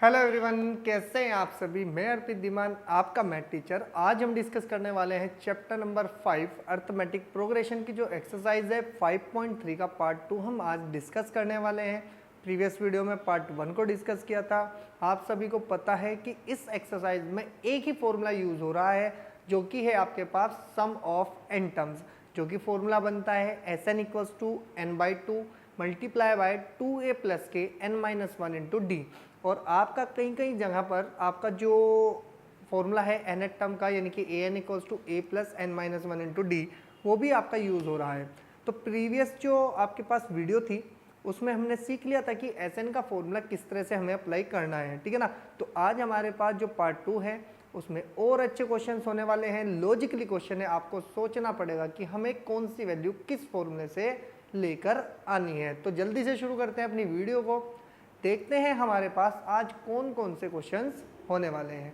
Hello everyone, कैसे हैं आप सभी। मैं अर्पित धीमान, आपका मैथ टीचर। आज हम डिस्कस करने वाले हैं चैप्टर नंबर 5 अर्थमेटिक प्रोग्रेशन की जो एक्सरसाइज है 5.3 का पार्ट 2 हम आज डिस्कस करने वाले हैं। प्रीवियस वीडियो में पार्ट 1 को डिस्कस किया था। आप सभी को पता है कि इस एक्सरसाइज में एक ही फॉर्मूला यूज हो रहा है, जो कि है आपके पास सम ऑफ एन टर्म्स, जो कि फॉर्मूला बनता है Sn equals to n/2 multiply by 2a plus के n-1 इंटू डी। और आपका कहीं कहीं जगह पर आपका जो फॉर्मूला है nth टर्म का, यानी कि an equals to a plus n-1 into d, वो भी आपका यूज़ हो रहा है। तो प्रीवियस जो आपके पास वीडियो थी उसमें हमने सीख लिया था कि Sn का फॉर्मूला किस तरह से हमें अप्लाई करना है, ठीक है ना। तो आज हमारे पास जो पार्ट 2 है उसमें और अच्छे क्वेश्चंस होने वाले हैं। लॉजिकली क्वेश्चन है, आपको सोचना पड़ेगा कि हमें कौन सी वैल्यू किस फॉर्मूले से लेकर आनी है। तो जल्दी से शुरू करते हैं अपनी वीडियो को, देखते हैं हमारे पास आज कौन कौन से क्वेश्चंस होने वाले हैं।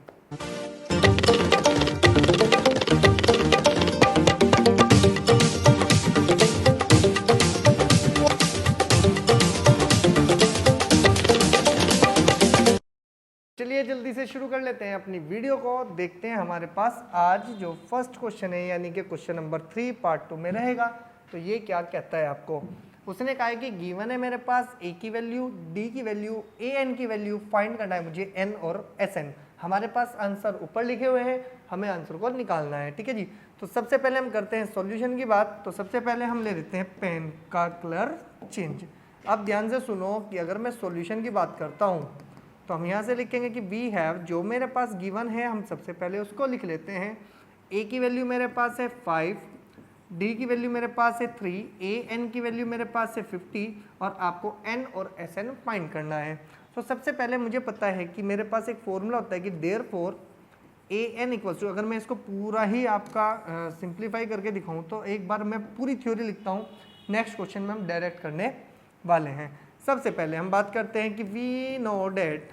चलिए जल्दी से शुरू कर लेते हैं अपनी वीडियो को, देखते हैं हमारे पास आज जो फर्स्ट क्वेश्चन है, यानी कि क्वेश्चन नंबर 3 पार्ट 2 में रहेगा। तो ये क्या कहता है आपको, उसने कहा है कि गिवन है मेरे पास a की वैल्यू, d की वैल्यू, an की वैल्यू फाइंड करना है मुझे n और sn। हमारे पास आंसर ऊपर लिखे हुए हैं, हमें आंसर को निकालना है, ठीक है जी। तो सबसे पहले हम करते हैं सॉल्यूशन की बात। तो सबसे पहले हम ले लेते हैं पेन का कलर चेंज। अब ध्यान से सुनो कि अगर मैं सॉल्यूशन की बात करता हूँ तो हम यहाँ से लिखेंगे कि वी हैव, जो मेरे पास गिवन है हम सबसे पहले उसको लिख लेते हैं। a की वैल्यू मेरे पास है 5, d की वैल्यू मेरे पास है 3, an की वैल्यू मेरे पास है 50 और आपको n और sn फाइंड करना है। तो सबसे पहले मुझे पता है कि मेरे पास एक फॉर्मूला होता है कि देयरफॉर an इक्वल्स टू, अगर मैं इसको पूरा ही आपका सिंप्लीफाई करके दिखाऊं तो एक बार मैं पूरी थ्योरी लिखता हूँ, नेक्स्ट क्वेश्चन में हम डायरेक्ट करने वाले हैं। सबसे पहले हम बात करते हैं कि वी नो डेट,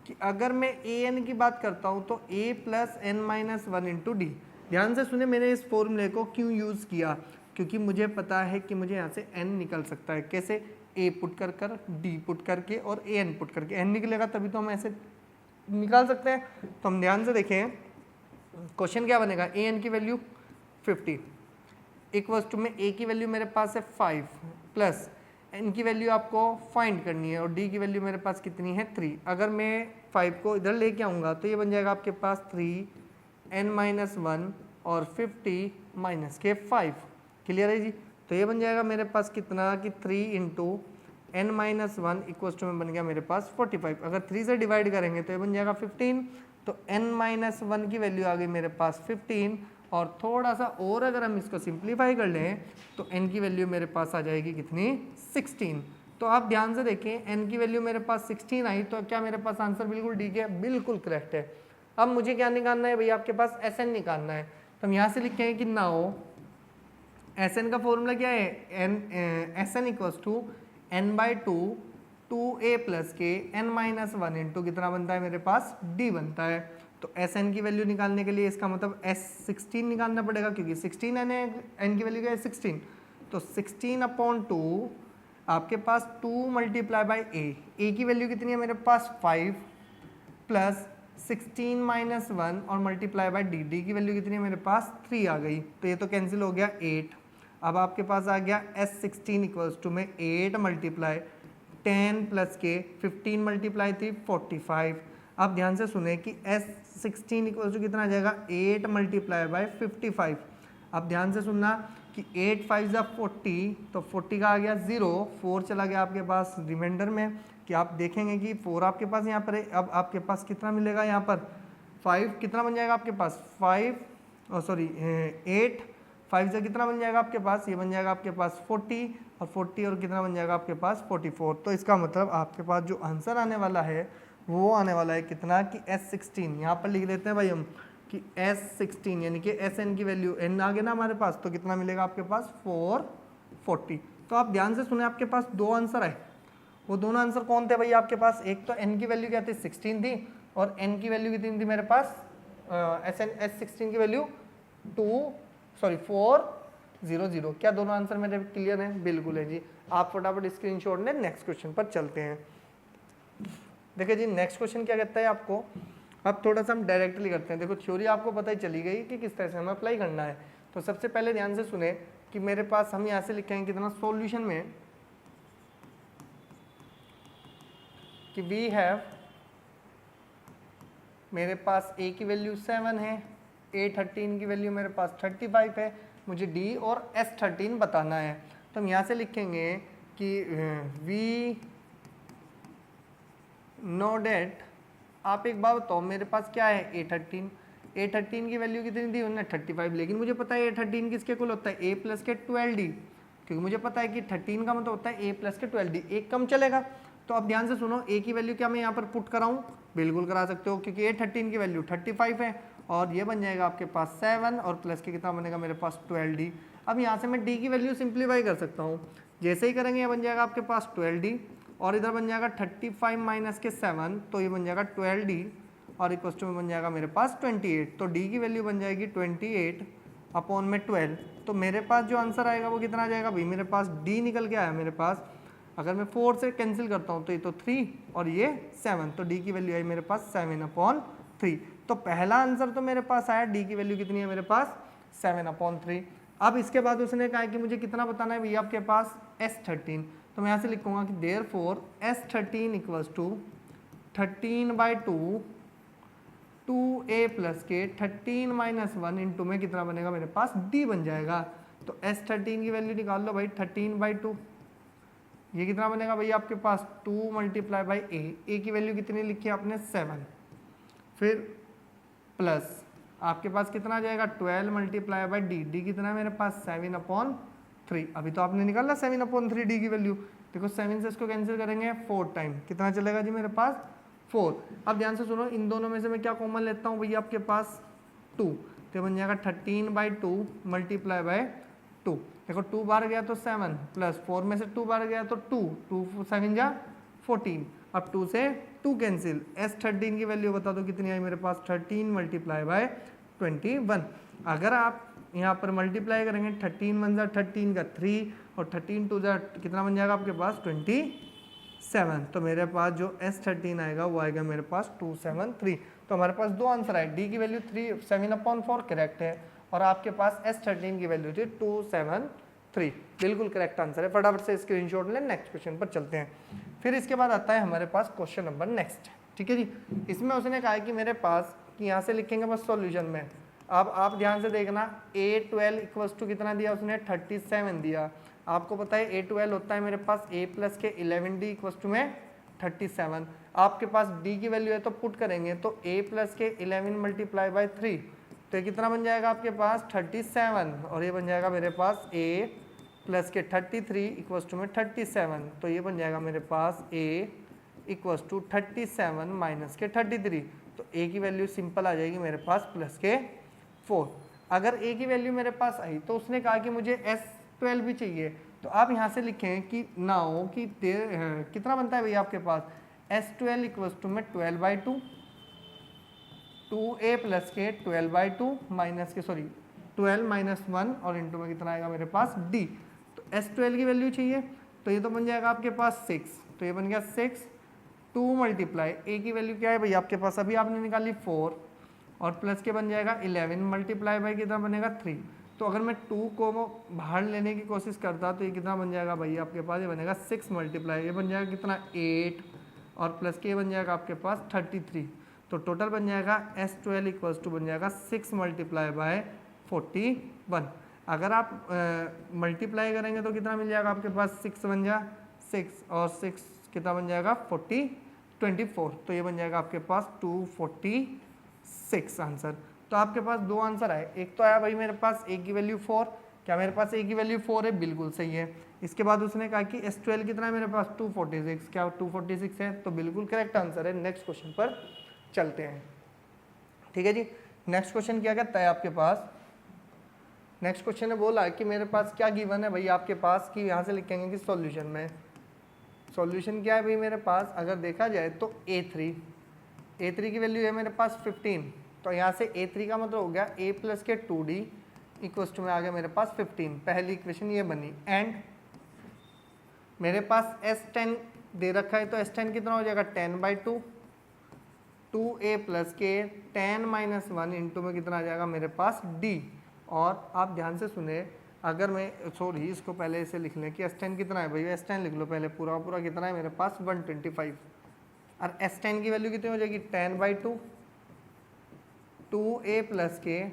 कि अगर मैं an की बात करता हूं तो a plus n-1 into D. ध्यान से सुने, मैंने इस फॉर्मूले को क्यों यूज़ किया, क्योंकि मुझे पता है कि मुझे यहाँ से n निकल सकता है। कैसे, a पुट कर कर, d पुट करके और an पुट करके n निकलेगा, तभी तो हम ऐसे निकाल सकते हैं। तो हम ध्यान से देखें क्वेश्चन क्या बनेगा। an की वैल्यू 50 इक्वल्स टू में a की वैल्यू मेरे पास है 5 प्लस n की वैल्यू आपको फाइंड करनी है और d की वैल्यू मेरे पास कितनी है 3। अगर मैं 5 को इधर लेके आऊँगा तो ये बन जाएगा आपके पास 3n-1 और 50 माइनस के 5। क्लियर है जी। तो ये बन जाएगा मेरे पास कितना कि 3 इंटू n-1 इक्वल्स टू में बन गया मेरे पास 45। अगर 3 से डिवाइड करेंगे तो ये बन जाएगा 15। तो n-1 की वैल्यू आ गई मेरे पास 15 और थोड़ा सा और अगर हम इसको सिंप्लीफाई कर लें तो n की वैल्यू मेरे पास आ जाएगी कितनी, 16। तो आप ध्यान से देखें, n की वैल्यू मेरे पास 16 आई, तो क्या मेरे पास आंसर बिल्कुल ठीक है, बिल्कुल करेक्ट है। अब मुझे क्या निकालना है भैया, आपके पास Sn निकालना है। तो हम यहाँ से लिखेंगे कि नाउ Sn का फॉर्मूला क्या है, Sn equals to n/2 2a plus के n-1 इंटू कितना बनता है मेरे पास, d बनता है। तो Sn की वैल्यू निकालने के लिए इसका मतलब S16 निकालना पड़ेगा, क्योंकि 16 n की वैल्यू क्या है 16। तो 16/2 आपके पास 2 मल्टीप्लाई बाई a की वैल्यू कितनी है मेरे पास 5 प्लस 16-1 और मल्टीप्लाई बाई d की वैल्यू कितनी है मेरे पास 3 आ गई। तो ये तो कैंसिल हो गया 8। अब आपके पास आ गया S16 इक्वल्स टू में 8 मल्टीप्लाई 10 प्लस के 15 मल्टीप्लाई 3 45। अब ध्यान से सुने कि S16 इक्वल्स टू कितना आ जाएगा 8 मल्टीप्लाई बाय 55। अब ध्यान से सुनना कि 8 5 जा 40, तो 40 का आ गया 0, 4 चला गया आपके पास रिमाइंडर में, कि आप देखेंगे कि 4 आपके पास यहाँ पर है। अब आपके पास कितना मिलेगा यहाँ पर 5, कितना बन जाएगा आपके पास 5 सॉरी 8 5 से कितना बन जाएगा आपके पास, ये बन जाएगा आपके पास 40 और 40 और कितना बन जाएगा आपके पास 44। तो इसका मतलब आपके पास जो आंसर आने वाला है वो आने वाला है कितना कि S16। यहाँ पर लिख लेते हैं भाई हम कि S16 यानी कि Sn की वैल्यू n आ गया ना हमारे पास, तो कितना मिलेगा आपके पास 440। तो आप ध्यान से सुने, आपके पास दो आंसर आए। वो दोनों आंसर कौन थे भाई आपके पास, एक तो n की वैल्यू क्या थी 16 थी और n की वैल्यू कितनी थी मेरे पास S16 की वैल्यू 4 0 0। क्या दोनों आंसर मेरे क्लियर हैं? बिल्कुल है जी। आप फटाफट स्क्रीनशॉट लें, नेक्स्ट क्वेश्चन पर चलते हैं। देखिए जी नेक्स्ट क्वेश्चन क्या कहता है आपको, अब थोड़ा सा हम डायरेक्टली करते हैं। देखो थ्योरी आपको पता ही चली गई कि किस तरह से हमें अप्लाई करना है। तो सबसे पहले ध्यान से सुने कि मेरे पास हम यहाँ से लिखेंगे कितना सॉल्यूशन में कि वी हैव, मेरे पास a की वैल्यू 7 है, A13 की वैल्यू मेरे पास 35 है, मुझे d और S13 बताना है। तो हम यहाँ से लिखेंगे कि वी नो डेट, आप एक बात बताओ मेरे पास क्या है A13 की वैल्यू कितनी दी उन्होंने 35, लेकिन मुझे पता है A13 किसके कुल होता है a प्लस के 12d, क्योंकि मुझे पता है कि 13 का मतलब होता है a प्लस के 12d, एक कम चलेगा। तो अब ध्यान से सुनो, a की वैल्यू क्या मैं यहाँ पर पुट कराऊँ? बिल्कुल करा सकते हो, क्योंकि A13 की वैल्यू 35 है और ये बन जाएगा आपके पास 7 और प्लस के कितना बनेगा मेरे पास 12d। अब यहाँ से मैं d की वैल्यू सिंप्लीफाई कर सकता हूँ, जैसे ही करेंगे ये बन जाएगा आपके पास 12d और इधर बन जाएगा 35 माइनस के 7, तो ये बन जाएगा 12d और इक्वल टू में बन जाएगा मेरे पास 28। तो d की वैल्यू बन जाएगी 28 अपॉन में 12। तो मेरे पास जो आंसर आएगा वो कितना आ जाएगा भाई, मेरे पास d निकल के आया मेरे पास। अगर मैं 4 से कैंसिल करता हूँ तो ये तो 3 और ये 7, तो d की वैल्यू आई मेरे पास 7/3। तो पहला आंसर तो मेरे पास आया, d की वैल्यू कितनी है मेरे पास 7/3। अब इसके बाद उसने कहा कि मुझे कितना बताना है भैया आपके पास S13। तो मैं यहाँ से लिखूंगा कि therefore S13 equals to 13/2 2a plus के 13 माइनस 1 इंटू में कितना बनेगा मेरे पास d बन जाएगा। तो S13 की वैल्यू निकाल लो भाई 13/2, ये कितना बनेगा भाई आपके पास 2 मल्टीप्लाई बाई a की वैल्यू कितनी लिखी है आपने 7, फिर प्लस आपके पास कितना आ जाएगा 12 मल्टीप्लाई बाई d कितना है मेरे पास 7/3। अभी तो आपने निकाला 7/3 d की वैल्यू, देखो 7 से इसको कैंसिल करेंगे 4 टाइम, कितना चलेगा जी मेरे पास 4। अब ध्यान से सुनो, इन दोनों में से मैं क्या कॉमन लेता हूँ भैया आपके पास 2, तो बन जाएगा 13/2 मल्टीप्लाई बाय 2। देखो 2 बार गया तो 7 प्लस 4 में से 2 बार गया तो 2 7 जा 14। अब 2 से 2 कैंसिल, S13 की वैल्यू बता दो कितनी आई मेरे पास 13 मल्टीप्लाई बाय 21। अगर आप यहाँ पर मल्टीप्लाई करेंगे 13 1 जा 13 का 3 और 13 2 जा कितना बन जाएगा आपके पास 27। तो मेरे पास जो S13 आएगा वो आएगा मेरे पास 273। तो हमारे पास दो आंसर आए, D की वैल्यू 7/4 करेक्ट है और आपके पास S13 की वैल्यू थी 273, बिल्कुल करेक्ट आंसर है। फटाफट से स्क्रीनशॉट लें, नेक्स्ट क्वेश्चन पर चलते हैं। फिर इसके बाद आता है हमारे पास क्वेश्चन नंबर नेक्स्ट, ठीक है जी। इसमें उसने कहा है कि मेरे पास कि यहाँ से लिखेंगे बस सॉल्यूशन में। अब आप ध्यान से देखना, A12 इक्वल्स टू कितना दिया उसने 37 दिया। आपको पता है A12 होता है मेरे पास a प्लस के 11d इक्वल्स टू में 37। आपके पास d की वैल्यू है तो पुट करेंगे तो a प्लस के 11 मल्टीप्लाई बाई 3, तो ये कितना बन जाएगा आपके पास 37 और ये बन जाएगा मेरे पास a प्लस के 33 इक्वल्स टू में 37। तो ये बन जाएगा मेरे पास a इक्वल्स टू 37 माइनस के 33। तो a की वैल्यू सिंपल आ जाएगी मेरे पास प्लस के 4। अगर a की वैल्यू मेरे पास आई तो उसने कहा कि मुझे S12 भी चाहिए, तो आप यहाँ से लिखें कि नाउ कि कितना बनता है भैया आपके पास S12 इक्वल्स टू में 12/2 2a प्लस के 12/2 माइनस के 12 माइनस 1 और इंटू में कितना आएगा मेरे पास d। तो S12 की वैल्यू चाहिए तो ये तो बन जाएगा आपके पास 6, तो ये बन गया 6 2 मल्टीप्लाई a की वैल्यू क्या है भैया आपके पास अभी आपने निकाली 4 और प्लस के बन जाएगा 11 मल्टीप्लाई बाई कितना बनेगा 3। तो अगर मैं 2 को बाहर लेने की कोशिश करता तो ये कितना बन जाएगा भाई आपके पास, ये बनेगा 6 मल्टीप्लाई, ये बन जाएगा कितना 8 और प्लस के बन जाएगा आपके पास 33। तो टोटल बन जाएगा S12 इक्वल्स टू बन जाएगा 6 मल्टीप्लाई बाय 41। अगर आप मल्टीप्लाई करेंगे तो कितना मिल जाएगा आपके पास 6 बन जा 6 और 6 कितना बन जाएगा 24। तो ये बन जाएगा आपके पास 246 आंसर। तो आपके पास दो आंसर आए, एक तो आया भाई मेरे पास a की वैल्यू 4, क्या मेरे पास a की वैल्यू 4 है, बिल्कुल सही है। इसके बाद उसने कहा कि S12 कितना है मेरे पास 246, क्या 246 है, तो बिल्कुल करेक्ट आंसर है। नेक्स्ट क्वेश्चन पर चलते हैं, ठीक है जी। नेक्स्ट क्वेश्चन क्या कहता है आपके पास, नेक्स्ट क्वेश्चन ने बोला कि मेरे पास क्या गिवन है भाई आपके पास कि यहाँ से लिखेंगे कि सॉल्यूशन में, सॉल्यूशन क्या है भाई मेरे पास, अगर देखा जाए तो A3 की वैल्यू है मेरे पास 15, तो यहाँ से A3 का मतलब हो गया a प्लस के 2d इक्वल्स टू में आ गया मेरे पास 15, पहली इक्वेशन ये बनी। एंड मेरे पास S10 दे रखा है, तो S10 कितना हो जाएगा 10/2, 2a प्लस के 10 माइनस 1 इंटू में कितना आ जाएगा मेरे पास d। और आप ध्यान से सुने, अगर मैं सॉरी इसको पहले इसे लिख लें कि S10 कितना है भाई, S10 लिख लो पहले, पूरा पूरा कितना है मेरे पास 125। और S10 की वैल्यू कितनी हो जाएगी 10/2, 2a प्लस के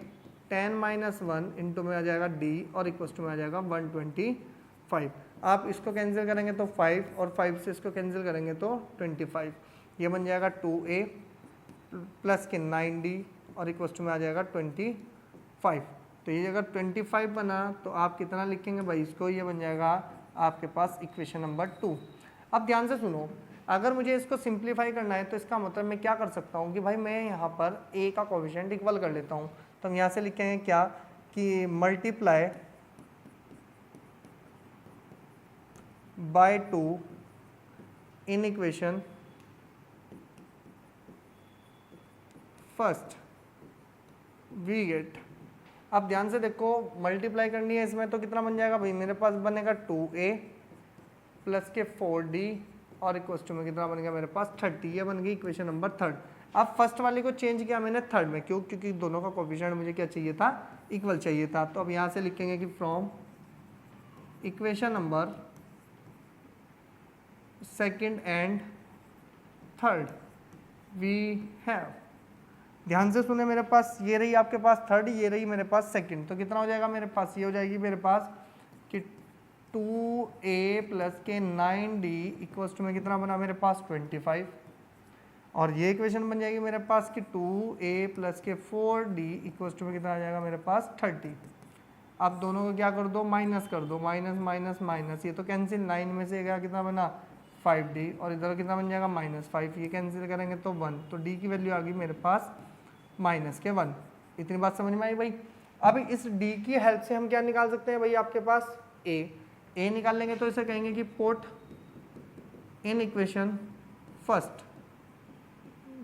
10 माइनस 1 इंटू में आ जाएगा d और इक्वल्स टू में आ जाएगा 125। आप इसको कैंसिल करेंगे तो 5 और 5 से इसको कैंसिल करेंगे तो 25। ये बन जाएगा 2a प्लस के 9d और इक्वल्स टू में आ जाएगा 25। तो ये अगर 25 बना तो आप कितना लिखेंगे भाई इसको, ये बन जाएगा आपके पास इक्वेशन नंबर 2। अब ध्यान से सुनो, अगर मुझे इसको सिंप्लीफाई करना है तो इसका मतलब मैं क्या कर सकता हूँ कि भाई मैं यहाँ पर a का कोएफिशिएंट इक्वल कर लेता हूँ। तो हम यहाँ से लिखेंगे क्या कि multiply by 2 in equation first we get. अब ध्यान से देखो, मल्टीप्लाई करनी है इसमें तो कितना बन जाएगा भाई, मेरे पास बनेगा 2a प्लस के 4d और इक्वल्स टू में कितना बन गया मेरे पास 30। ये बन गई इक्वेशन नंबर 3। अब फर्स्ट वाले को चेंज किया मैंने थर्ड में, क्यों, क्योंकि दोनों का कोएफिशिएंट मुझे क्या चाहिए था, इक्वल चाहिए था। तो अब यहाँ से लिखेंगे कि from equation number second and third we have, ध्यान से सुने, मेरे पास ये रही आपके पास थर्ड, ये रही मेरे पास सेकंड। तो कितना हो जाएगा मेरे पास, ये हो जाएगी मेरे पास कि 2a प्लस के 9d इक्वल्स टू में कितना बना मेरे पास 25। और ये इक्वेशन बन जाएगी मेरे पास कि 2a प्लस के 4d इक्वल्स टू में कितना आ जाएगा मेरे पास 30। अब दोनों को क्या कर दो, माइनस कर दो, माइनस माइनस माइनस, ये तो कैंसिल, 9 में से गया कितना बना 5d और इधर कितना बन जाएगा -5, ये कैंसिल करेंगे तो 1। तो d की वैल्यू आ गई मेरे पास -1। इतनी बात समझ में आई भाई। अब इस d की हेल्प से हम क्या निकाल सकते हैं भाई, आपके पास a निकाल लेंगे तो इसे कहेंगे कि put in equation first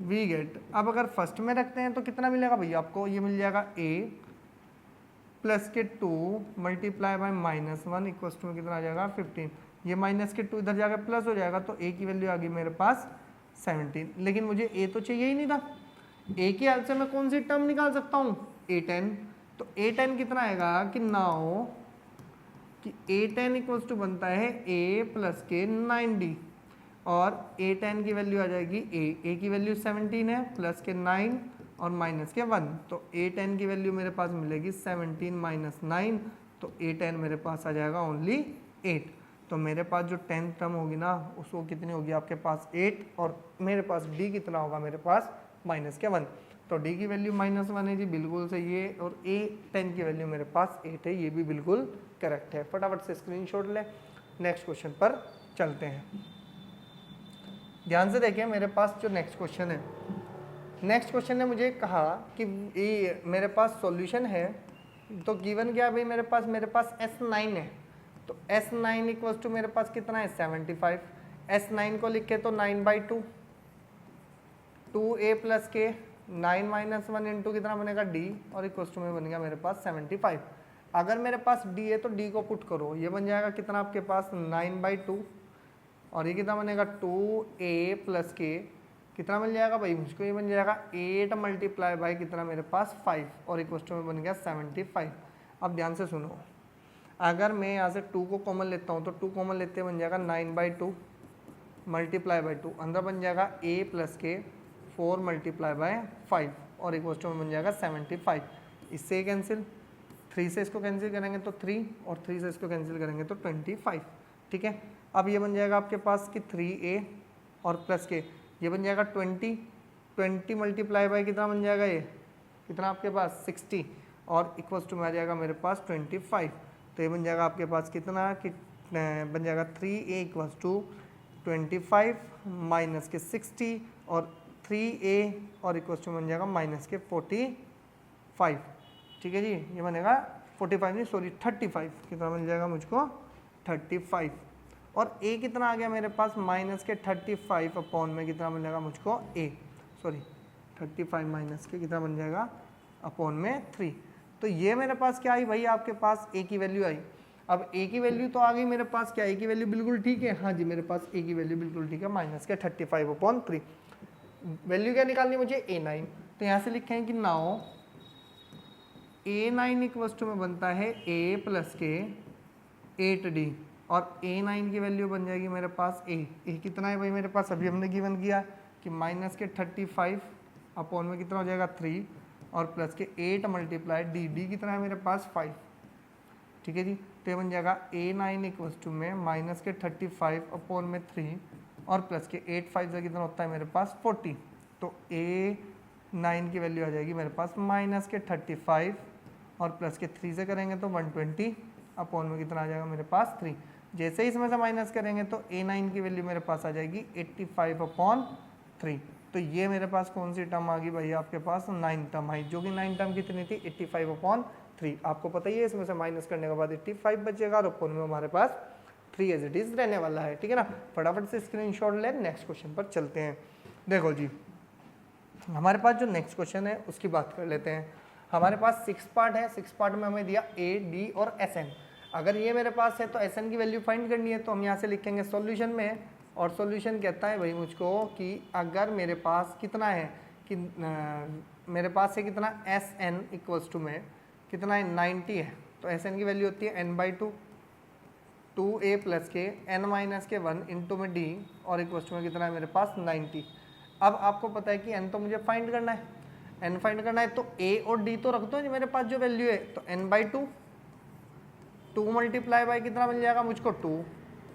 we get. अब अगर फर्स्ट में रखते हैं तो कितना मिलेगा भैया आपको, ये मिल जाएगा a प्लस के 2 मल्टीप्लाई बाय -1 इक्वल्स टू में कितना आ जाएगा 15। ये माइनस के 2 इधर जाकर प्लस हो जाएगा, तो a की वैल्यू आ गई मेरे पास 17। लेकिन मुझे a तो चाहिए ही नहीं था, a की हेल्प से मैं कौन सी टर्म निकाल सकता हूँ, a10। तो a10 कितना आएगा कि नाउ कि a10 इक्वल्स टू बनता है a प्लस के 9d और a10 की वैल्यू आ जाएगी a की वैल्यू 17 है, प्लस के 9 और माइनस के 1। तो a10 की वैल्यू मेरे पास मिलेगी 17 माइनस 9, तो a10 मेरे पास आ जाएगा ओनली 8। तो मेरे पास जो 10th टर्म होगी ना उसको कितनी होगी आपके पास 8, और मेरे पास d कितना होगा मेरे पास -1। तो d की वैल्यू -1 है जी, बिल्कुल सही है। और a10 की वैल्यू मेरे पास 8 है, ये भी बिल्कुल करेक्ट है। फटाफट से स्क्रीनशॉट ले, नेक्स्ट क्वेश्चन पर चलते हैं। ध्यान से देखिए, मेरे पास जो नेक्स्ट क्वेश्चन है, नेक्स्ट क्वेश्चन ने मुझे कहा कि ये मेरे पास सॉल्यूशन है, तो गिवन क्या है भाई, मेरे पास S9 है। तो S9 इक्वल्स टू मेरे पास कितना है 75। S9 को लिखे तो 9/2, 2a प्लस के 9 माइनस 1 इंटू कितना बनेगा d और इक्वल्स टू में बन गया मेरे पास 75। अगर मेरे पास d है तो d को पुट करो, ये बन जाएगा कितना आपके पास 9/2 और ये कितना बनेगा 2a प्लस के कितना मिल जाएगा भाई मुझको, ये बन जाएगा 8 मल्टीप्लाई बाई कितना मेरे पास 5 और इक्वल्स टू में बन गया 75। अब ध्यान से सुनो, अगर मैं यहाँ से 2 को कॉमन लेता हूँ तो 2 कॉमन लेते बन जाएगा 9/2 मल्टीप्लाई बाई 2, अंदर बन जाएगा a प्लस के 4 मल्टीप्लाई बाय 5 और इक्वल्स टू में बन जाएगा 75। इससे कैंसिल, 3 से इसको कैंसिल करेंगे तो 3 और 3 से इसको कैंसिल करेंगे तो 25। ठीक है, अब ये बन जाएगा आपके पास कि 3a और प्लस के ये बन जाएगा 20 मल्टीप्लाई बाई कितना बन जाएगा, ये कितना आपके पास 60 और इक्वल्स टू में आ जाएगा मेरे पास 25। तो ये बन जाएगा आपके पास कितना कि बन जाएगा 3a इक्वल्स टू 25 माइनस के 60 और 3a और इक्वल्स टू बन जाएगा माइनस के 45। ठीक है जी, ये बनेगा 45 नहीं सॉरी 35, कितना मिल जाएगा मुझको 35। और a कितना आ गया मेरे पास माइनस के 35 अपॉन में कितना बन जाएगा मुझको a, सॉरी 35 माइनस के कितना बन जाएगा अपॉन में 3। तो ये मेरे पास क्या आई भाई, आपके पास ए की वैल्यू आई। अब ए की वैल्यू तो आ गई मेरे पास, क्या ए की वैल्यू बिल्कुल ठीक है, हाँ जी मेरे पास ए की वैल्यू बिल्कुल ठीक है, माइनस के 35/3। वैल्यू क्या निकालनी मुझे, A9। तो यहाँ से लिखे हैं कि नाउ A9 इक्वल्स टू में बनता है A प्लस के 8D, और A9 की वैल्यू बन जाएगी मेरे पास A कितना है भाई मेरे पास, अभी हमने गिवन किया कि माइनस के 35 अपॉन में कितना हो जाएगा 3, और प्लस के 8 मल्टीप्लाई D कितना है मेरे पास 5। ठीक है जी, तो ये बन जाएगा A9 इक्वल्स टू में माइनस के 35 अपॉन में 3 और प्लस के 8 5 से कितना होता है मेरे पास 40। तो A9 की वैल्यू आ जाएगी मेरे पास माइनस के 35 और प्लस के 3 से करेंगे तो 120 अपॉन में कितना आ जाएगा मेरे पास 3। जैसे ही इसमें से माइनस करेंगे तो A9 की वैल्यू मेरे पास आ जाएगी 85/3। तो ये मेरे पास कौन सी टर्म आ गई भाई, आपके पास 9 टर्म आई, जो कि 9 टर्म कितनी थी 85/3। आपको पता ही है इसमें से माइनस करने के बाद 85 बचेगा और अपॉन में हमारे पास 3 एज इट इज रहने वाला है। ठीक है ना, फटाफट से स्क्रीनशॉट ले, नेक्स्ट क्वेश्चन पर चलते हैं। देखो जी, हमारे पास जो नेक्स्ट क्वेश्चन है उसकी बात कर लेते हैं। हमारे पास 6 पार्ट है, 6 पार्ट में हमें दिया A, D और SN। अगर ये मेरे पास है तो SN की वैल्यू फाइंड करनी है, तो हम यहाँ से लिखेंगे सॉल्यूशन में, और सॉल्यूशन कहता है भाई मुझको कि अगर मेरे पास कितना है कि मेरे पास है कितना SN इक्वल्स टू में कितना है 90 है, तो SN की वैल्यू होती है n/2 2A प्लस के n माइनस के 1 इंटू में D और इक्वल्स टू में कितना है मेरे पास 90। अब आपको पता है कि n तो मुझे फाइंड करना है, n फाइंड करना है तो A और D तो रख दो मेरे पास जो वैल्यू है, तो n/2 2 मल्टीप्लाई बाई कितना मिल जाएगा मुझको 2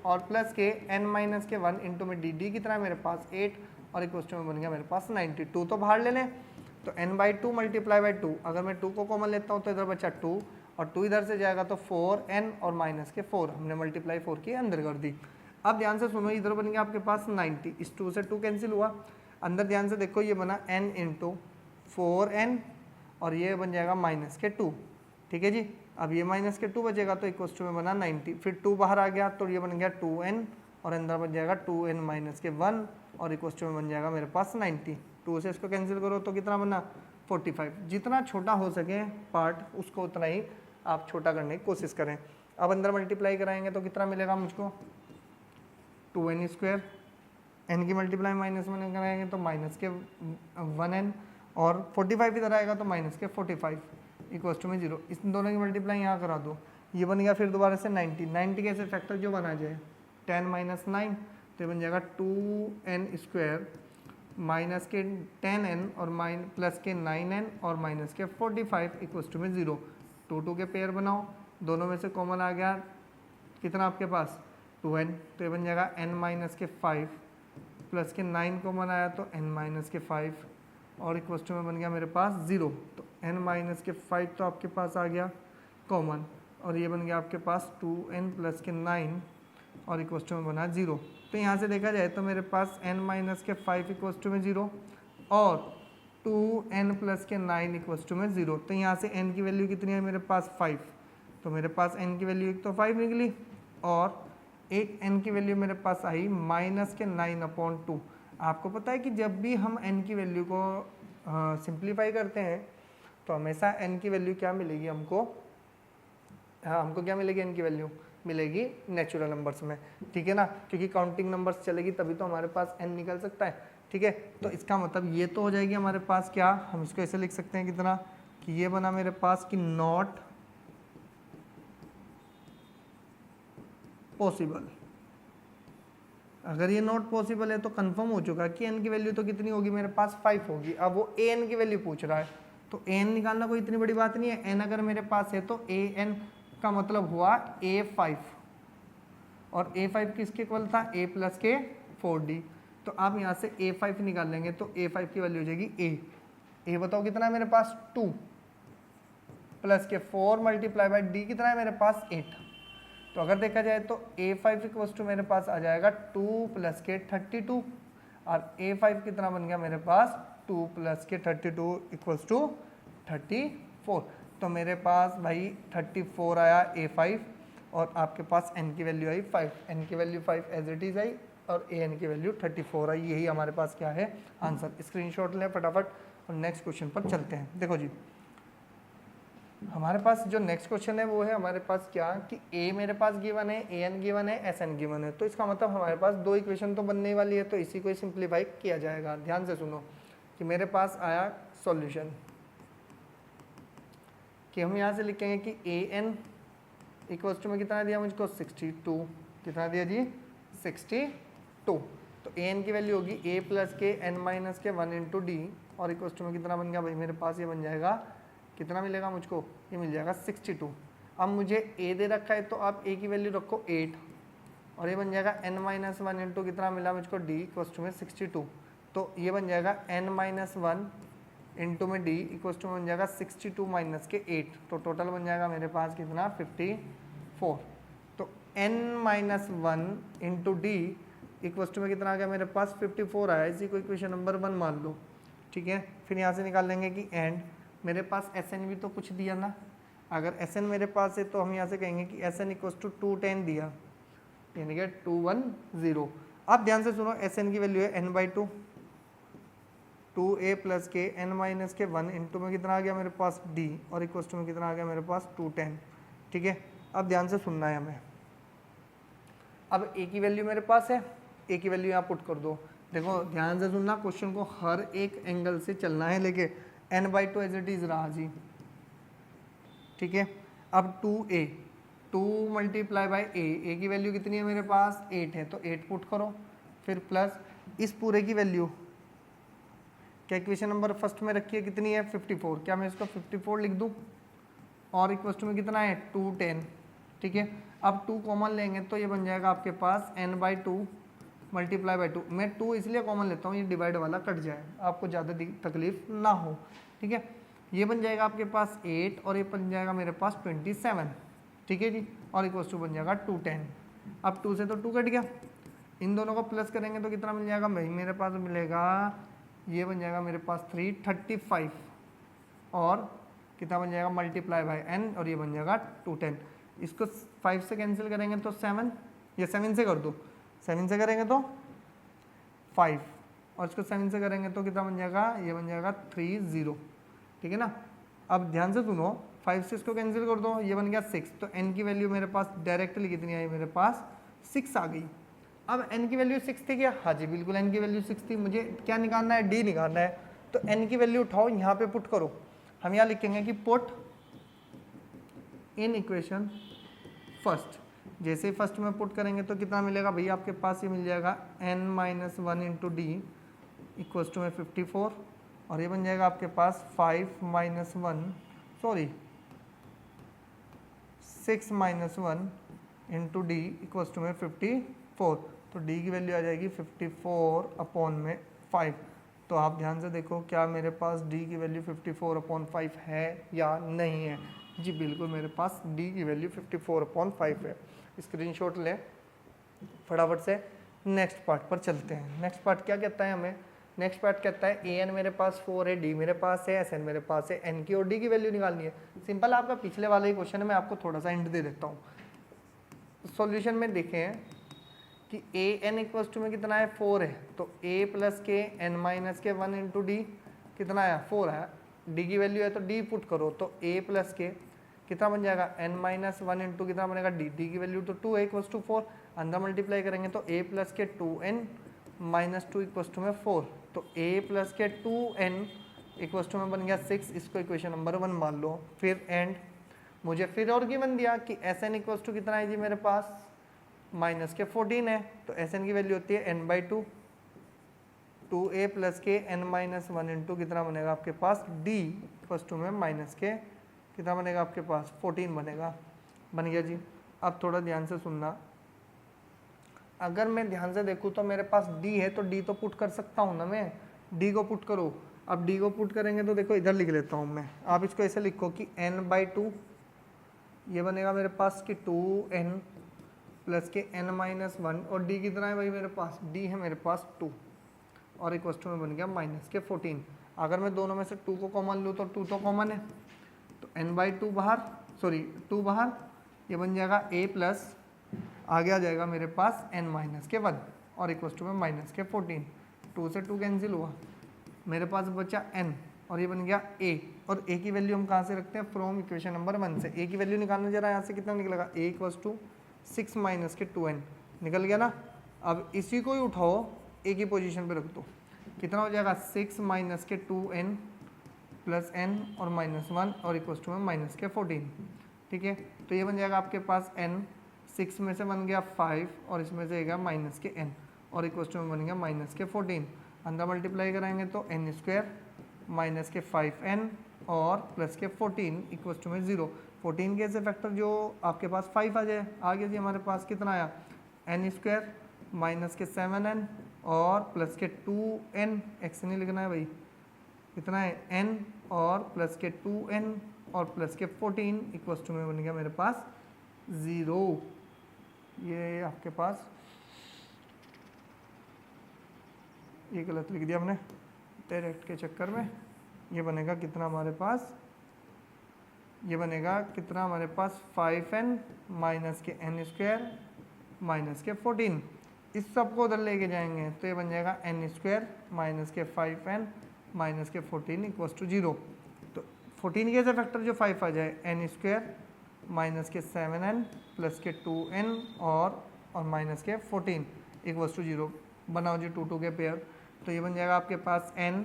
और प्लस के n माइनस के 1 इंटू में D कितना है मेरे पास 8 और इक्वल्स टू में बन गया मेरे पास 90। 2 तो बाहर ले लें, तो n/2 मल्टीप्लाई बाई 2, अगर मैं 2 को कॉमन लेता हूँ तो इधर बचा 2 और 2 इधर से जाएगा तो 4n और माइनस के 4, हमने मल्टीप्लाई 4 की अंदर कर दी। अब ध्यान से सुनो, इधर बन गया आपके पास 90, इस 2 से 2 कैंसिल हुआ, अंदर ध्यान से देखो ये बना n इंटू 4n और ये बन जाएगा माइनस के 2। ठीक है जी, अब ये माइनस के 2 बचेगा तो इक्वल्स टू में बना 90, फिर 2 बाहर आ गया तो ये बन गया 2n और अंदर बन जाएगा 2n माइनस के 1 और इक्वल्स टू में बन जाएगा मेरे पास 90। 2 से इसको कैंसिल करो तो कितना बना 45। जितना छोटा हो सके पार्ट उसको उतना ही आप छोटा करने की कोशिश करें। अब अंदर मल्टीप्लाई कराएंगे तो कितना मिलेगा मुझको 2n², n की मल्टीप्लाई माइनस में कराएंगे तो माइनस के 1n और 45 इधर आएगा तो माइनस के 45 इक्वल्स टू में 0। इस दोनों की मल्टीप्लाई यहाँ करा दो, ये बन गया फिर दोबारा से 90 कैसे फैक्टर जो बना जाए 10 माइनस 9, तो ये बन जाएगा 2n² माइनस के 10n और प्लस के 9n और माइनस के 45 इक्वल्स टू में 0। 2 के पेयर बनाओ, दोनों में से कॉमन आ गया कितना आपके पास 2n, तो ये बन जाएगा n माइनस के 5 प्लस के 9 कॉमन आया तो n माइनस के 5 और इक्वल्स टू में बन गया मेरे पास 0। तो n माइनस के 5 तो आपके पास आ गया कॉमन और ये बन गया आपके पास 2n प्लस के 9 और इक्वल्स टू में बना 0। तो यहाँ से देखा जाए तो मेरे पास n माइनस के 5 इक्वल्स टू में 0 और 2n प्लस के 9 इक्वल्स टू में 0। तो यहाँ से n की वैल्यू कितनी है मेरे पास 5, तो मेरे पास n की वैल्यू एक तो 5 निकली और एक n की वैल्यू मेरे पास आई माइनस के 9/2। आपको पता है कि जब भी हम n की वैल्यू को सिंप्लीफाई करते हैं तो हमेशा n की वैल्यू क्या मिलेगी हमको, हमको क्या मिलेगी n की वैल्यू मिलेगी नेचुरल नंबर्स में। ठीक है ना, क्योंकि काउंटिंग नंबर्स चलेगी तभी तो हमारे पास n निकल सकता है। ठीक है, तो इसका मतलब ये तो हो जाएगी हमारे पास क्या, हम इसको ऐसे लिख सकते हैं कितना कि ये बना मेरे पास कि नॉट पॉसिबल। अगर ये नॉट पॉसिबल है तो कंफर्म हो चुका कि n की वैल्यू तो कितनी होगी मेरे पास 5 होगी। अब वो an की वैल्यू पूछ रहा है तो an निकालना कोई इतनी बड़ी बात नहीं है। n अगर मेरे पास है तो an का मतलब हुआ a5 और a5 किसके इक्वल था a प्लस के 4d। तो आप यहाँ से a5 निकाल लेंगे तो a5 की वैल्यू हो जाएगी a बताओ कितना है मेरे पास 2 प्लस के 4 मल्टीप्लाई बाई d कितना है मेरे पास 8। तो अगर देखा जाए तो a5 इक्वल्स टू मेरे पास आ जाएगा 2 प्लस के 32 और a5 कितना बन गया मेरे पास 2 प्लस के 32 इक्वल्स टू 34। तो मेरे पास भाई 34 आया a5 और आपके पास n की वैल्यू आई 5, n की वैल्यू 5 एज इट इज आई और an की वैल्यू 34 आई। यही हमारे पास क्या है आंसर। स्क्रीनशॉट लें फटाफट और नेक्स्ट क्वेश्चन पर चलते हैं। देखो जी, हमारे पास जो नेक्स्ट क्वेश्चन है वो है हमारे पास क्या कि a मेरे पास गिवन है, an गिवन है, sn गिवन है, तो इसका मतलब हमारे पास दो इक्वेशन तो बनने वाली है, तो इसी को सिंप्लीफाई किया जाएगा। ध्यान से सुनो कि मेरे पास आया सॉल्यूशन कि हम यहाँ से लिखेंगे कि an इक्वल्स टू में कितना दिया मुझको 62, कितना दिया जी 62, तो an की वैल्यू होगी a प्लस के n माइनस के 1 इंटू डी और इक्वल्स टू में कितना बन गया भाई मेरे पास ये बन जाएगा, कितना मिलेगा मुझको, ये मिल जाएगा 62। अब मुझे a दे रखा है तो आप a की वैल्यू रखो 8 और ये बन जाएगा n माइनस 1 इंटू कितना मिला मुझको d इक्वल्स टू में 62, तो ये बन जाएगा n माइनस 1 इंटू में d इक्वल्स टू में बन जाएगा 62 माइनस के 8, तो टोटल बन जाएगा मेरे पास कितना 54। तो n minus 1 into d equals to में कितना आ गया मेरे पास 54 आया, इसी को इक्वेशन नंबर 1 मान लो, ठीक है। फिर यहाँ से निकाल लेंगे कि एंड मेरे पास Sn भी तो कुछ दिया ना, अगर Sn मेरे पास है तो हम यहाँ से कहेंगे कि Sn इक्वल्स टू 210 दिया, यानी कि 210। अब ध्यान से सुनो, Sn की वैल्यू है n/2, 2a प्लस के n माइनस के 1 इंटू में कितना आ गया मेरे पास d और इक्वल्स टू में कितना आ गया मेरे पास 210, ठीक है। अब ध्यान से सुनना है हमें, अब a की वैल्यू मेरे पास है, a की वैल्यू यहाँ पुट कर दो। देखो ध्यान से सुनना, क्वेश्चन को हर एक एंगल से चलना है, लेके n/2 एज इट इज रहा जी, ठीक है। अब 2a 2 मल्टीप्लाई बाई a की वैल्यू कितनी है मेरे पास 8 है, तो 8 पुट करो, फिर प्लस इस पूरे की वैल्यू क्या इक्वेशन नंबर फर्स्ट में रखी है कितनी है 54, क्या मैं इसको 54 लिख दूँ और इक्वल टू में कितना है 210, ठीक है। अब 2 कॉमन लेंगे तो ये बन जाएगा आपके पास n/2 मल्टीप्लाई बाई 2, मैं 2 इसलिए कॉमन लेता हूँ ये डिवाइड वाला कट जाए, आपको ज़्यादा तकलीफ ना हो, ठीक है। ये बन जाएगा आपके पास 8 और ये बन जाएगा मेरे पास 27, ठीक है जी, और इक्वल टू बन जाएगा 210। अब 2 से तो 2 कट गया, इन दोनों को प्लस करेंगे तो कितना मिल जाएगा भाई मेरे पास मिलेगा, ये बन जाएगा मेरे पास 335 और कितना बन जाएगा मल्टीप्लाई बाई n और ये बन जाएगा 210। इसको 5 से कैंसिल करेंगे तो 7, या 7 से कर दो, 7 से करेंगे तो 5 और इसको 7 से करेंगे तो कितना बन जाएगा, ये बन जाएगा 30, ठीक है ना। अब ध्यान से सुनो, 5 से इसको कैंसिल कर दो, ये बन गया 6, तो n की वैल्यू मेरे पास डायरेक्टली कितनी आई मेरे पास 6 आ गई। अब n की वैल्यू 6 थी क्या, हाँ जी बिल्कुल n की वैल्यू 6 थी, मुझे क्या निकालना है d निकालना है, तो n की वैल्यू उठाओ यहाँ पे पुट करो, हम यहाँ लिखेंगे कि पुट इन इक्वेशन फर्स्ट, जैसे ही फर्स्ट में पुट करेंगे तो कितना मिलेगा भैया आपके पास, ये मिल जाएगा n minus 1 into d equals to में 54 और ये बन जाएगा आपके पास 5 minus 1 sorry 6 minus 1 into d equals to में 54, तो d की वैल्यू आ जाएगी 54 अपॉन में 5। तो आप ध्यान से देखो क्या मेरे पास d की वैल्यू 54 अपॉन 5 है या नहीं है, जी बिल्कुल मेरे पास d की वैल्यू 54 अपॉन 5 है। स्क्रीनशॉट लें फटाफट से, नेक्स्ट पार्ट पर चलते हैं। नेक्स्ट पार्ट क्या कहता है हमें, नेक्स्ट पार्ट कहता है an मेरे पास 4 है, d मेरे पास है, sn मेरे पास है, n की और d की वैल्यू निकालनी है। सिंपल आपका पिछले वाला ही क्वेश्चन है, मैं आपको थोड़ा सा हिंट दे देता हूँ। सॉल्यूशन में देखें कि an इक्वल्स टू में कितना है 4 है, तो a प्लस के n माइनस के 1 इंटू डी कितना आया 4 है, d की वैल्यू है तो d पुट करो, तो a प्लस के कितना बन जाएगा n माइनस 1 इंटू कितना बनेगा d, d की वैल्यू तो 2 है इक्वल्स टू 4, अंदर मल्टीप्लाई करेंगे तो a प्लस के 2n माइनस 2 इक्वल्स टू में 4, तो a प्लस के 2n इक्वल्स टू में बन गया 6, इसको इक्वेशन नंबर 1 मान लो। फिर एंड मुझे फिर और गिवन दिया कि sn इक्वल्स टू कितना है जी मेरे पास माइनस के 14 है, तो sn की वैल्यू होती है n/2, 2a प्लस के n माइनस 1 इंटू कितना बनेगा आपके पास d इक्वल्स टू में माइनस के कितना बनेगा आपके पास 14 बनेगा, बन गया जी। अब थोड़ा ध्यान से सुनना, अगर मैं ध्यान से देखूँ तो मेरे पास d है तो d तो पुट कर सकता हूँ ना मैं, d को पुट करो। अब d को पुट करेंगे तो देखो इधर लिख लेता हूँ मैं, आप इसको ऐसे लिखो कि n/2 ये बनेगा मेरे पास कि 2n प्लस के n माइनस 1 और d कितना है भाई मेरे पास, d है मेरे पास 2 और इक्वल टू में बन गया माइनस के 14। अगर मैं दोनों में से 2 को कॉमन लूँ तो 2 तो कॉमन है, तो n/2 बाहर, सॉरी 2 बाहर, ये बन जाएगा a प्लस आगे आ जाएगा मेरे पास n माइनस के 1 और इक्वल टू में माइनस के 14, 2 से 2 कैंसिल हुआ, मेरे पास बचा n, और ये बन गया a, और a की वैल्यू हम कहाँ से रखते हैं, फ्रॉम इक्वेशन नंबर 1 से। a की वैल्यू निकालना जरा, यहाँ से कितना निकलेगा, a इक्वल्स टू 6 माइनस के 2n निकल गया ना। अब इसी को ही उठाओ a की पोजीशन पे रख दो, कितना हो जाएगा 6 माइनस के 2n प्लस n और -1 और इक्वल्स टू में माइनस के 14। ठीक है, तो ये बन जाएगा आपके पास n, 6 में से बन गया 5 और इसमें से गया माइनस के n और इक्वल्स टू में बन गया माइनस के 14। अंदर मल्टीप्लाई कराएंगे तो n स्क्वायर माइनस के 5n और प्लस के 14 इक्वल्स टू में 0। 14 के ऐसे फैक्टर जो आपके पास 5 आ जाए, आ गया जी हमारे पास कितना आया, n स्क्वायर माइनस के 7n और प्लस के 2n, x नहीं लिखना है भाई, कितना है n और प्लस के 2n और प्लस के 14 इक्वल्स टू में बन गया मेरे पास 0। ये आपके पास ये गलत लिख दिया हमने डायरेक्ट के चक्कर में। ये बनेगा कितना हमारे पास, ये बनेगा कितना हमारे पास 5n माइनस के n स्क्वायर माइनस के 14। इस सब को उधर लेके जाएंगे तो ये बन जाएगा n स्क्वायर माइनस के 5n माइनस के 14 इक्वल्स टू 0। तो 14 के ऐसे फैक्टर जो 5 आ जाए, n स्क्वायर माइनस के 7n प्लस के 2n और माइनस के 14 इक्वल्स टू 0। बनाओ जी 2 2 के पेयर, तो ये बन जाएगा आपके पास n,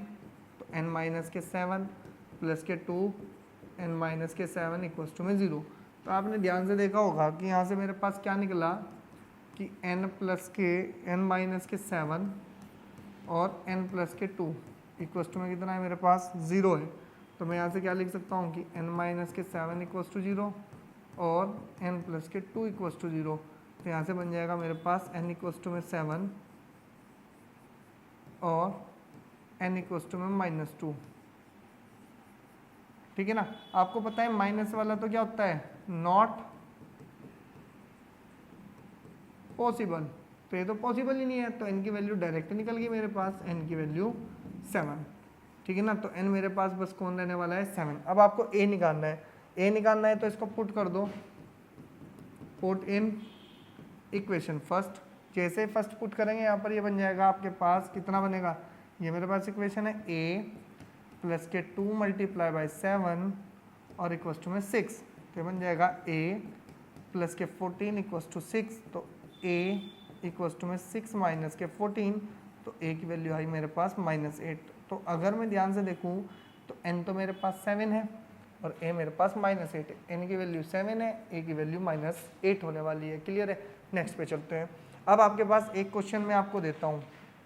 तो n माइनस के 7 प्लस के 2 n माइनस के 7 इक्वल्स टू में 0। तो आपने ध्यान से देखा होगा कि यहाँ से मेरे पास क्या निकला कि n प्लस के n माइनस के 7 और n प्लस के 2 इक्वल्स टू में कितना है मेरे पास 0 है। तो मैं यहाँ से क्या लिख सकता हूँ कि n माइनस के 7 इक्वल्स टू 0 और n प्लस के 2 इक्वल्स टू 0। तो यहाँ से बन जाएगा मेरे पास n इक्वल्स टू में 7 और n इक्वल्स टू में -2। ठीक है ना, आपको पता है माइनस वाला तो क्या होता है, नॉट पॉसिबल, तो ये तो पॉसिबल ही नहीं है, तो n की वैल्यू डायरेक्ट निकल गई मेरे पास, n की वैल्यू 7। ठीक है ना, तो n मेरे पास बस कौन रहने वाला है 7। अब आपको a निकालना है, a निकालना है तो इसको पुट कर दो, पुट इन इक्वेशन फर्स्ट। जैसे फर्स्ट पुट करेंगे यहाँ पर ये बन जाएगा आपके पास, कितना बनेगा, ये मेरे पास इक्वेशन है a प्लस के 2 मल्टीप्लाई बाई 7 और इक्वल्स टू में 6। तो ये बन जाएगा a प्लस के 14 इक्वल्स टू 6। तो a इक्वल्स टू में 6 माइनस के 14, तो a की वैल्यू आई मेरे पास -8। तो अगर मैं ध्यान से देखूँ तो n तो मेरे पास 7 है और a मेरे पास -8 है। n की वैल्यू 7 है, a की वैल्यू -8 होने वाली है। क्लियर है, नेक्स्ट पे चलते हैं। अब आपके पास एक क्वेश्चन मैं आपको देता हूँ,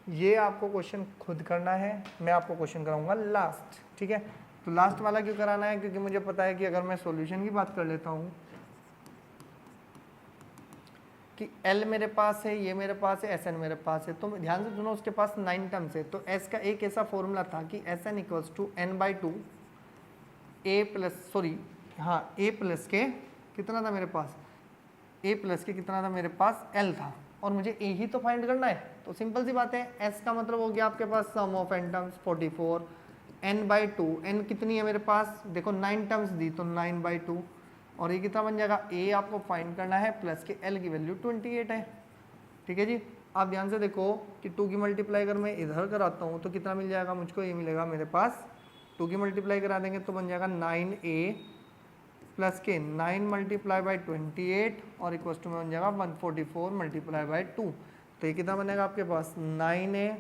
ये आपको क्वेश्चन खुद करना है, मैं आपको क्वेश्चन कराऊंगा लास्ट। ठीक है, तो लास्ट वाला क्यों कराना है, क्योंकि मुझे पता है कि अगर मैं सॉल्यूशन की बात कर लेता हूँ कि L मेरे पास है, ये मेरे पास है, Sn मेरे पास है, तो ध्यान से सुनो, उसके पास 9 टर्म्स है। तो S का एक ऐसा फॉर्मूला था कि Sn equals to n/2 a plus, sorry हाँ, a प्लस के कितना था मेरे पास, a प्लस के कितना था मेरे पास L था, और मुझे a ही तो फाइंड करना है। तो सिंपल सी बात है, S का मतलब हो गया आपके पास sum of n terms 44, n/2, n कितनी है मेरे पास, देखो 9 टर्म्स दी तो 9/2, और ये कितना बन जाएगा, a आपको फाइंड करना है प्लस के L की वैल्यू 28 है। ठीक है जी, आप ध्यान से देखो कि 2 की मल्टीप्लाई अगर मैं इधर कराता हूँ तो कितना मिल जाएगा मुझको, ये मिलेगा मेरे पास, 2 की मल्टीप्लाई करा देंगे तो बन जाएगा 9a प्लस के 9 मल्टीप्लाई बाई 28 और इक्वल्स टू में बन जाएगा 144 मल्टीप्लाई बाई 2। तो ये कितना बनेगा आपके पास 9a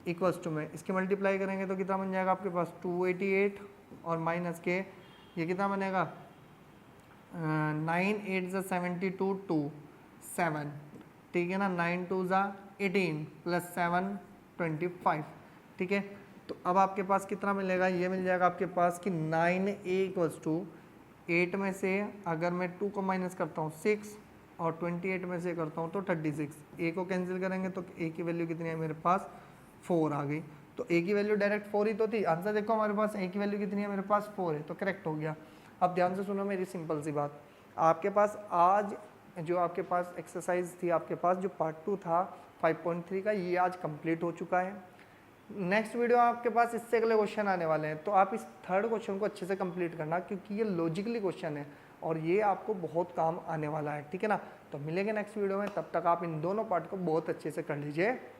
इक्वल्स टू में इसके मल्टीप्लाई करेंगे तो कितना बन जाएगा आपके पास 288 और माइनस के ये कितना बनेगा 9 8 ज़ा 72 2 7। ठीक है ना, 9 2 ज़ा 18 प्लस 7 25। ठीक है, तो अब आपके पास कितना मिलेगा, ये मिल जाएगा आपके पास कि 9a इक्वल्स टू 8 में से अगर मैं 2 को माइनस करता हूँ 6 और 28 में से करता हूँ तो 36। a को कैंसिल करेंगे तो a की वैल्यू कितनी है मेरे पास 4 आ गई। तो a की वैल्यू डायरेक्ट 4 ही तो थी, आंसर देखो हमारे पास a की वैल्यू कितनी है मेरे पास 4 है, तो करेक्ट हो गया। अब ध्यान से सुनो मेरी सिंपल सी बात, आपके पास आज जो आपके पास एक्सरसाइज थी, आपके पास जो पार्ट 2 था 5.3 का, ये आज कंप्लीट हो चुका है। नेक्स्ट वीडियो आपके पास इससे अगले क्वेश्चन आने वाले हैं, तो आप इस थर्ड क्वेश्चन को अच्छे से कंप्लीट करना, क्योंकि ये लॉजिकली क्वेश्चन है और ये आपको बहुत काम आने वाला है। ठीक है ना, तो मिलेंगे नेक्स्ट वीडियो में, तब तक आप इन दोनों पार्ट को बहुत अच्छे से कर लीजिए।